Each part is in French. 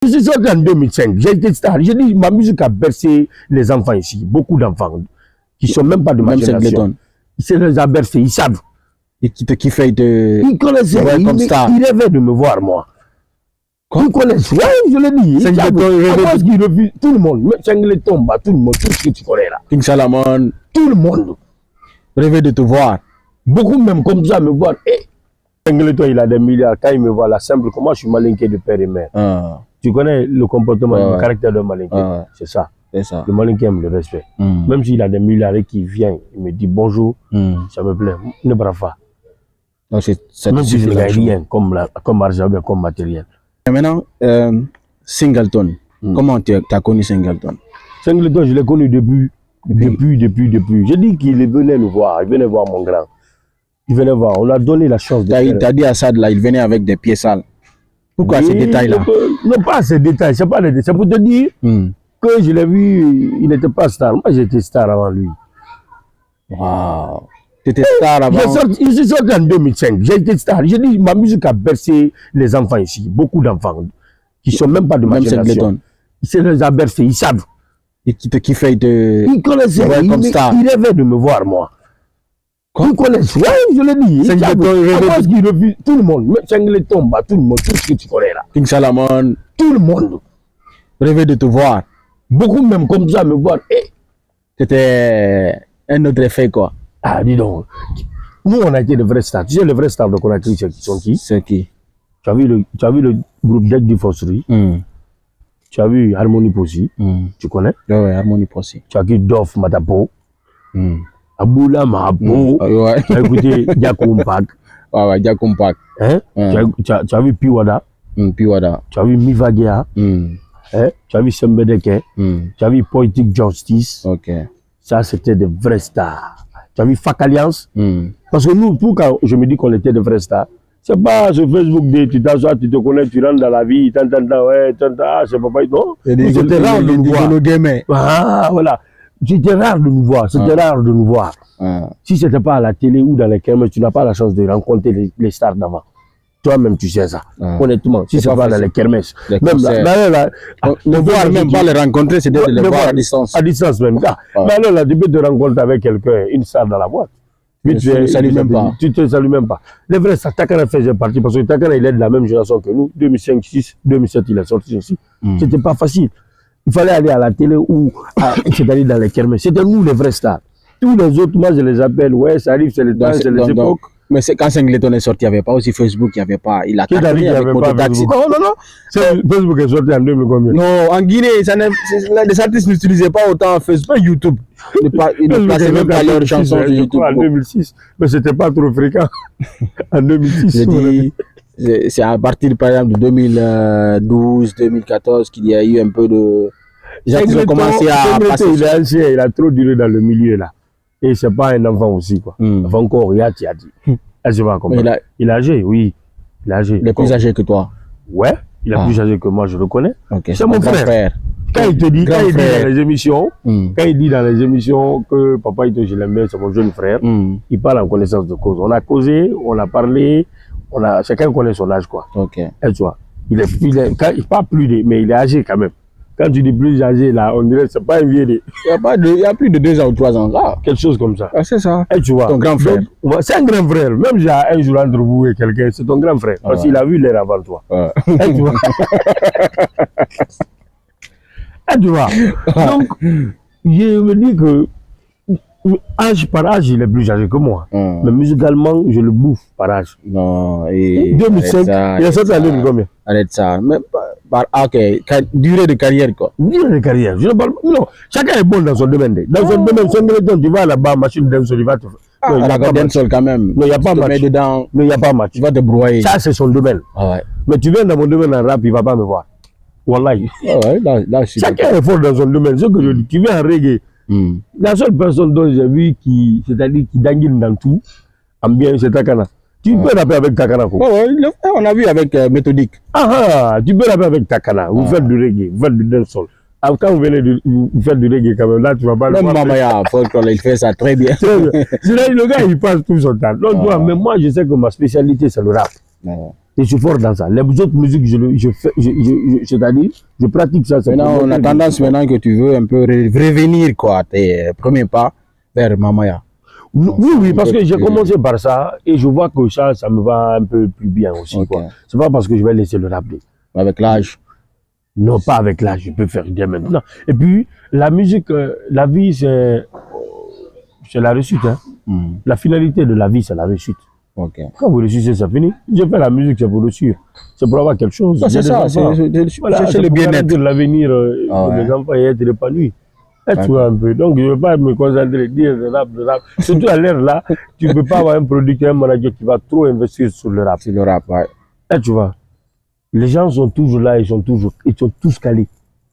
Je suis sorti en 2005, j'ai été star. J'ai dit, ma musique a bercé les enfants ici, beaucoup d'enfants qui ne sont même pas de ma génération. C'est les a bercés, ils savent. Et qui te kiffaient, ils connaissaient, ils rêvaient de me voir, moi. Ils connaissent, ouais, je l'ai dit. Tout le monde, Singleton, tout le monde, tout ce que tu connais là. King Salamon, tout le monde rêvait de te voir. Beaucoup même comme ça me voir. Et Singleton, il a des milliards. Quand il me voit là, simple, comment je suis malinqué de père et mère. Tu connais le comportement, le caractère de malinqué. C'est ça. Ça. Le malinqué aime le respect. Même s'il a des milliards et qu'il vient, il me dit bonjour, ça me plaît. Ne brave pas. Donc même si je ne gagne rien comme argent ou comme matériel. Et maintenant, Singleton, comment tu as connu Singleton? Singleton, je l'ai connu depuis. J'ai dit qu'il venait nous voir, il venait voir mon grand. Il venait voir, on lui a donné la chance de faire. Tu as dit à Sad, là, il venait avec des pieds sales. Pourquoi ces détails-là? Non, pas ces détails, c'est pas les détails. C'est pour te dire que je l'ai vu, il n'était pas star. Moi, j'étais star avant lui. Waouh! Tu étais star avant? Je suis sorti en 2005, j'ai été star. J'ai dit, ma musique a bercé les enfants ici, beaucoup d'enfants qui ne sont même pas de ma génération. C'est les a bercés, ils savent. Et qui te kiffaient, ils connaissaient, ils rêvaient de me voir, moi. Ils connaissent, ouais, je l'ai dit. Tout le monde, Singleton, tout le monde, tout ce que tu connais là. King Salamon, tout le monde rêvait de te voir. Beaucoup même comme ça me voir. C'était un autre effet, quoi. Ah, dis donc. Nous, on a été de vrais stars. Tu sais, les vrais stars de Conakry, qui sont qui? C'est qui? Tu as vu le groupe Deck du Fosserie. Tu as vu Harmonie Possi. Tu connais? Oui, Harmonie Possi. Tu as vu Dof Matapo. Aboula Mahapo. Tu as écouté Diakompak. Ouais, Diakompak. Tu as vu Piwada. Piwada. Tu as vu Mivagea. Tu as vu Sembedeke. Tu as vu Poetic Justice. Ok. Ça, c'était des vrais stars. Tu as vu Fac Alliance. Parce que nous, quand je me dis qu'on était des vrais stars, c'est pas sur Facebook, tu t'assois, tu te connais, tu rentres dans la vie, c'est pas non. C'était rare de nous voir. Ah, voilà. C'était rare de nous voir. C'était rare de nous voir. Si ce n'était pas à la télé ou dans les kermesses, tu n'as pas la chance de rencontrer les stars d'avant. Toi-même, tu sais ça. Honnêtement, si c'est pas dans les kermesses. Même là, ne voir même pas les rencontrer, c'est de les voir à distance. À distance même. Mais alors là, tu peux te rencontrer avec quelqu'un, une star dans la boîte. Tu ne salues même pas. Tu te salues même pas. Les vrais stars, Takana faisait partie parce que Takana, il est de la même génération que nous. 2005, 6, 2007, il est sorti aussi. C'était pas facile. Il fallait aller à la télé ou c'est-à-dire dans les kermesses. C'était nous les vrais stars. Tous les autres, moi je les appelle, ouais, ça arrive, c'est les temps, c'est les époques. Mais quand Singleton est sorti, il n'y avait pas aussi Facebook, il n'y avait pas. Il a cartonné avec Mototaxi. Non. Facebook est sorti en 2000 combien? Non, en Guinée, les artistes n'utilisaient pas autant Facebook, YouTube. Ils ne passaient même pas leurs chansons sur YouTube. En 2006, mais c'était pas trop fréquent. En 2006. J'ai dit, c'est à partir par exemple de 2012, 2014 qu'il y a eu un peu de. Les artistes ont commencé à passer. Il a trop duré dans le milieu là. Et c'est pas un enfant aussi, quoi. Avant encore, il a dit. Je pas comment. Il est âgé, oui. Il est âgé. Il est plus âgé que toi. Ouais, il est plus âgé que moi, je le connais. Okay, c'est mon frère. Quand il te dit, quand il dit dans les émissions, que papa, je l'aime bien, c'est mon jeune frère, il parle en connaissance de cause. On a causé, on a parlé, chacun connaît son âge, quoi. Ok. Et tu vois, il parle plus, mais il est âgé quand même. Quand tu dis plus âgé, là, on dirait que c'est pas un vieux. Il y a plus de 2 ans ou 3 ans, là. Quelque chose comme ça. Ah, c'est ça. Et tu vois. Ton grand frère. C'est un grand frère. Même j'ai un jour entre vous et quelqu'un, c'est ton grand frère. Parce qu'il a vu l'air avant toi. Et tu vois. Et tu vois. Donc, je me dis que âge par âge, il est plus âgé que moi. Mais musicalement, je le bouffe par âge. Non. 2005, il a sorti en 2000 combien? Arrête ça. Mais, ok, durée de carrière quoi. Durée de carrière, je ne parle pas. Non, chacun est bon dans son domaine. Dans son domaine, tu vas là-bas, machine dancehall, il va te faire. Non, il n'y a pas dancehall quand même. Non, il n'y a pas match. Non, il n'y a pas match. Tu vas te broyer. Ça, c'est son domaine. Ouais. Mais tu viens dans mon domaine en rap, il ne va pas me voir. Wallahi. Là, chacun est fort dans son domaine. Ce que je dis, tu viens en reggae. La seule personne dont j'ai vu c'est-à-dire qui danguine dans tout, ambiance, c'est Takana. Tu peux rapper avec Takana. On a vu avec Méthodique. Tu peux rapper avec Takana. Vous faites du reggae, vous faites du dancehall. Quand vous venez vous faire du reggae quand même, là tu vas pas le voir. Même Mamaya, il fait ça très bien. C'est là le gars il passe tout son temps. Donc mais moi je sais que ma spécialité c'est le rap. Je suis fort dans ça. Les autres musiques, c'est-à-dire, je pratique ça. Maintenant, on a tendance maintenant que tu veux un peu revenir, quoi, tes premiers pas vers Mamaya. Oui, parce que j'ai commencé par ça et je vois que ça me va un peu plus bien aussi. Okay. C'est pas parce que je vais laisser le rap. Avec l'âge? Non, pas avec l'âge, je peux faire dès maintenant. Et puis, la musique, la vie, c'est la réussite. Hein. La finalité de la vie, c'est la réussite. Okay. Quand vous réussissez, ça finit. Je fais la musique, c'est pour réussir. C'est pour avoir quelque chose. C'est ça, c'est le bien-être. De l'avenir de mes enfants et être épanoui. Tu vois un peu. Donc, je ne veux pas me concentrer, dire le rap. Surtout à l'ère là, tu ne peux pas avoir un producteur, un manager qui va trop investir sur le rap. Sur le rap, ouais. Là, tu vois, les gens sont toujours là, ils sont tous calés.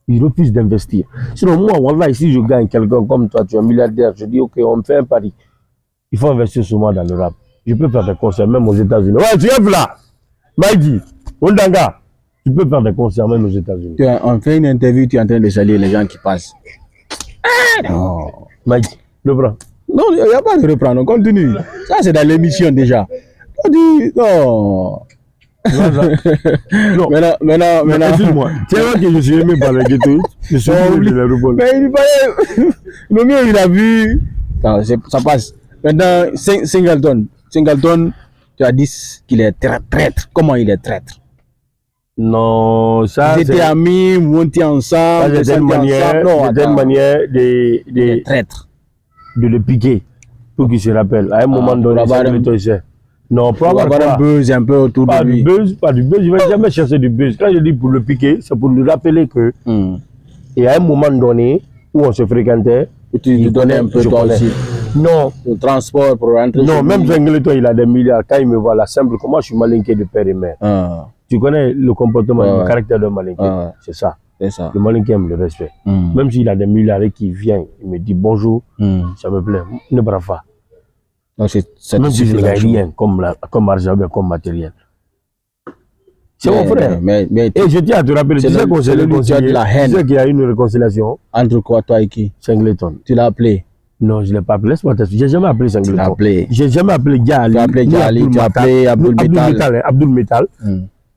Ils refusent d'investir. Sinon, moi, voilà, si je gagne quelqu'un comme toi, tu es un milliardaire, je dis, ok, on me fait un pari. Il faut investir sur moi dans le rap. Je peux faire des concerts même aux États-Unis. Ouais, tu es là, Maïdi, Ondanga. Tu peux faire des concerts même aux États-Unis. On fait une interview, tu es en train de saluer les gens qui passent. Non. Maïdi, le prends. Non, il n'y a pas de reprendre, on continue. Ça, c'est dans l'émission déjà. On dit, non. Non. Maintenant, excuse-moi. C'est vrai que je suis aimé par les ghettos. Je suis oublié de les rebondir. Mais il paraît. Le mieux, il a vu. Non, ça passe. Maintenant, Singleton, tu as dit qu'il est traître. Comment il est traître? Non, ça. Ils étaient amis, montés ensemble. C'était une manière de traître. De le piquer. Pour qu'il se rappelle. À un moment donné, non, pour avoir un buzz un peu autour de lui. Pas du buzz, je ne vais jamais chercher du buzz. Quand je dis pour le piquer, c'est pour lui rappeler que et à un moment donné où on se fréquentait, tu lui donnais un peu toi aussi. Non. Le transport pour rentrer. Non, même Zengleton, il a des milliards. Quand il me voit là, simple, comment je suis malinqué de père et mère. Tu connais le comportement, le caractère de malinqué. C'est ça. C'est ça. Le malinqué aime le respect. Même s'il a des milliards et qu'il vient, il me dit bonjour, ça me plaît. Ne brave pas. Donc même si je ne gagne rien comme argent ou comme matériel. C'est mon frère. Et je tiens à te rappeler, tu sais qu'on s'est réconcilié. Tu sais qu'il y a une réconciliation. Entre quoi, toi et qui? Singleton. Tu l'as appelé? Non, je ne l'ai pas appelé. Laisse-moi t'expliquer. J'ai jamais appelé Singleton. Tu l'as appelé? J'ai jamais appelé Gali. Tu as appelé Gali, tu as appelé Abdul Metal.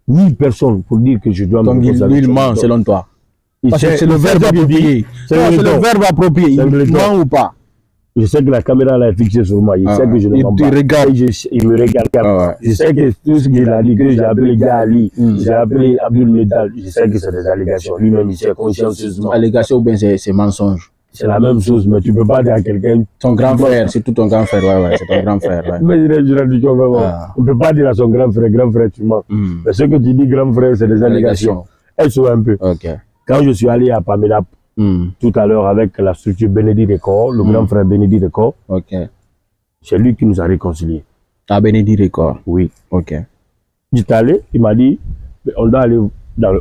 Ni personne pour dire que je dois me réconcilier. Donc il ment selon toi? Parce que c'est le verbe approprié. C'est le verbe approprié. Il ment ou pas? Je sais que la caméra là est fixée sur moi. Il sait que je ne mens pas. Il me regarde. Je sais que tout ce qu'il a dit, que j'ai appelé Gali, j'ai appelé Abdul Metal, je sais que c'est des allégations. Lui-même, il sait consciencieusement. Allégations ou bien c'est mensonge? C'est la même chose, mais tu ne peux pas dire à quelqu'un. Ton grand frère, c'est tout ton grand frère, ouais, c'est ton grand frère. Ouais. Mais on ne peut pas dire à son grand frère, tu mens. Mais ce que tu dis, grand frère, c'est des allégations. Elles sont un peu. Quand je suis allé à Pamela, tout à l'heure avec la structure Bénédicte Record, le grand frère Bénédicte Record, c'est lui qui nous a réconciliés. Ah, Bénédicte Record? Oui. Ok. J'étais allé, il m'a dit, on doit aller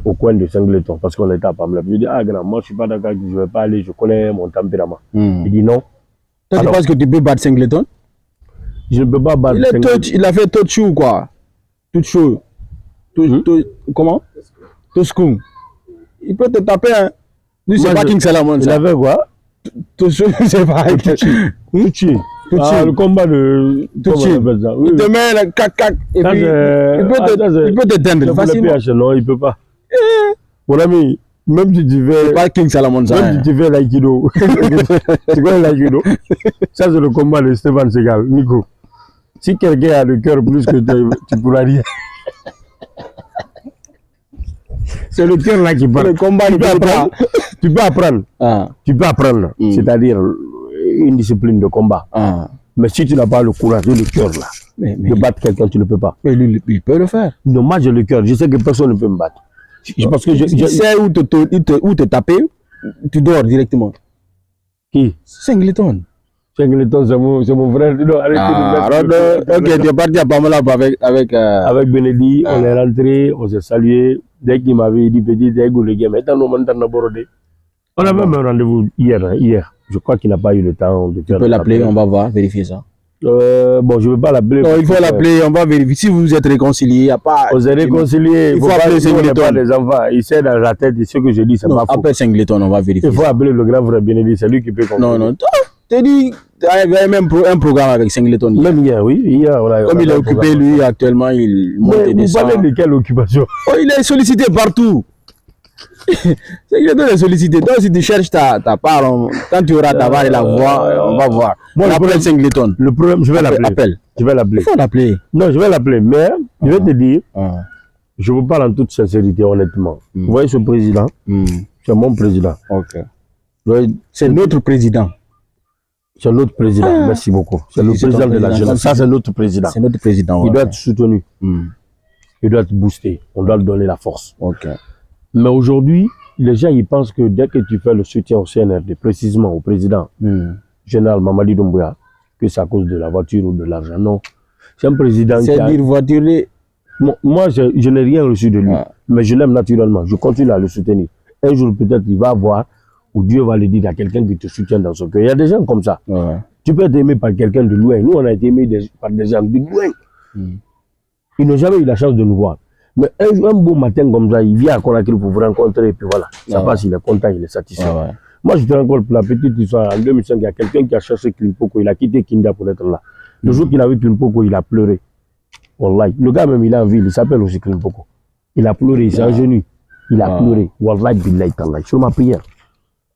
au coin de Singleton parce qu'on était à Pamela. Je lui ai dit, ah grand, moi je ne suis pas d'accord, je ne vais pas aller, je connais mon tempérament. Il dit non. Toi, tu penses que tu peux battre Singleton? Je ne peux pas battre Singleton. Il a fait tout chou, quoi. Tout chou. Comment? Tout chou. Il peut te taper, hein. Lui, c'est pas King Salamon. Il avait quoi? Tuchi. C'est pas Tuchi. Ah, le combat de Tuchi. Il te met le cac-cac. Et puis, il peut te tendre facilement. Non, il peut pas. Mon ami, même si tu fais. C'est pas King Salamon, ça. Même si tu fais l'aïkido. C'est quoi l'aïkido? Ça, c'est le combat de Stéphane Segal. Nico. Si quelqu'un a le cœur plus que toi, tu pourras rien. C'est le cœur là qui parle. Le combat, tu peux apprendre. Tu peux apprendre. C'est-à-dire une discipline de combat. Mais si tu n'as pas le courage et le cœur là, de battre quelqu'un, tu ne peux pas. Mais lui, il peut le faire. Non, moi j'ai le cœur. Je sais que personne ne peut me battre. Parce que je sais où te taper, tu dors directement. Qui? Singleton. Singleton, c'est mon frère. Non, arrêtez. Ok, tu es parti à Pamela avec Bénédicte. On est rentré, on s'est salué. Dès qu'il m'avait dit, petit, on a même un rendez-vous hier. Je crois qu'il n'a pas eu le temps de faire. Tu peux l'appeler, on va voir, vérifier ça. Bon, je ne veux pas l'appeler. Non, il faut l'appeler, on va vérifier. Si vous êtes réconciliés, il n'y a pas. On s'est réconciliés, il faut appeler Singleton. Les enfants, il sait dans la tête, ce que je dis, c'est pas faux. Appelle Singleton, on va vérifier. Il faut appeler le grand frère Bénédicte, c'est lui qui peut comprendre. Non, t'as dit Il y avait même un programme avec Singleton. Même hier, oui. Hier, comme il est occupé, lui, actuellement, il monte et descend. Vous parlez de quelle occupation? Oh, il est sollicité partout. Singleton est sollicité. Donc, si tu cherches ta part, quand tu auras ta part et la voix, on va voir. Moi, le problème, Singleton. Le problème, je vais l'appeler. Je vais l'appeler. Il faut l'appeler. Non, je vais l'appeler. Mais, je vais te dire, je vous parle en toute sincérité, honnêtement. Vous voyez ce président? C'est mon président. Ok. C'est notre président. C'est notre président, merci beaucoup. C'est le président de la jeunesse. Ça, c'est notre président. C'est notre président. Il doit être soutenu. Il doit être boosté. On doit lui donner la force. Ok. Mais aujourd'hui, les gens ils pensent que dès que tu fais le soutien au CNRD, précisément au président général Mamadi Doumbouya, que c'est à cause de la voiture ou de l'argent. Non. C'est un président qui a... dire voiture. Moi, je n'ai rien reçu de lui. Mais je l'aime naturellement. Je continue à le soutenir. Un jour, peut-être, il va voir où Dieu va le dire à quelqu'un qui te soutient dans son cœur. Il y a des gens comme ça. Tu peux être aimé par quelqu'un de loin. Nous, on a été aimés par des gens de loin. Ils n'ont jamais eu la chance de nous voir. Mais un beau matin comme ça, il vient à Conakry pour vous rencontrer et puis voilà. Ça passe, il est content, il est satisfait. Moi, je te raconte pour la petite histoire. En 2005, il y a quelqu'un qui a cherché Klimpoko. Il a quitté Kinda pour être là. Le jour qu'il a vu Klimpoko, il a pleuré. Wallahi. Le gars même, il est en ville. Il s'appelle aussi Klimpoko. Il a pleuré, il s'est agenouillé. Il a pleuré. Wallahi, billahi, tallahi. Sur ma prière.